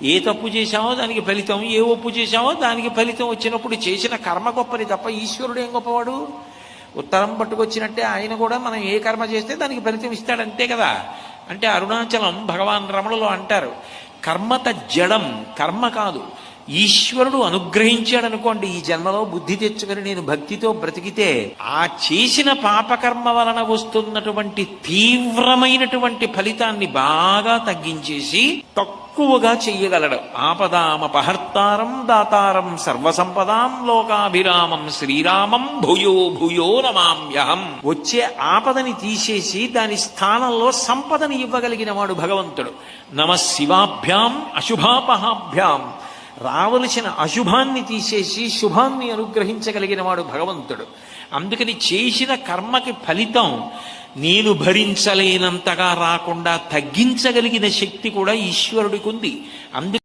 ఏ తప్పు చేశామో దానికి ఫలితం, ఏ ఒప్పు చేశామో దానికి ఫలితం వచ్చినప్పుడు చేసిన కర్మ గొప్పది తప్ప ఈశ్వరుడు ఏం గొప్పవాడు? ఉత్తరం పట్టుకొచ్చినట్టే ఆయన కూడా మనం ఏ కర్మ చేస్తే దానికి ఫలితం ఇస్తాడు, అంతే కదా. అంటే అరుణాచలం భగవాన్ రమణులు అంటారు, కర్మత జడం, కర్మ కాదు. ఈశ్వరుడు అనుగ్రహించాడు అనుకోండి, ఈ జన్మలో బుద్ధి తెచ్చుకొని నేను భక్తితో బ్రతికితే ఆ చేసిన పాపకర్మ వలన వస్తున్నటువంటి తీవ్రమైనటువంటి ఫలితాన్ని బాగా తగ్గించేసి తక్కువగా చెయ్యగలడు. ఆపదామపహర్తారం దాతారం సర్వసంపదాం లోకాభిరామం శ్రీరామం భూయో భూయో నమామ్యహం. వచ్చే ఆపదని తీసేసి దాని స్థానంలో సంపదని ఇవ్వగలిగిన వాడు భగవంతుడు. నమ శివాభ్యాం అశుభాపహాభ్యాం. రావలసిన అశుభాన్ని తీసేసి శుభాన్ని అనుగ్రహించగలిగిన వాడు భగవంతుడు. అందుకని చేసిన కర్మకి ఫలితం నేను భరించలేనంతగా రాకుండా తగ్గించగలిగిన శక్తి కూడా ఈశ్వరుడికి ఉంది. అందుకని